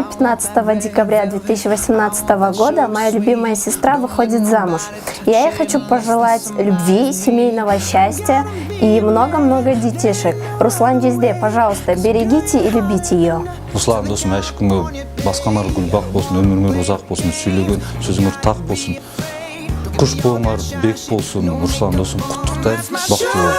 15 декабря 2018 года моя любимая сестра выходит замуж. Я ей хочу пожелать любви, семейного счастья и много-много детишек. Руслан Жизде, пожалуйста, берегите и любите ее. Руслан досым, әшкімге басқанар гүлбақ болсын, өміріңер ұзақ болсын, сөйлеген сөзіңер тақ болсын. Құш болыңар, бек болсын, Руслан досым, құттықтаймын, бақытты бол.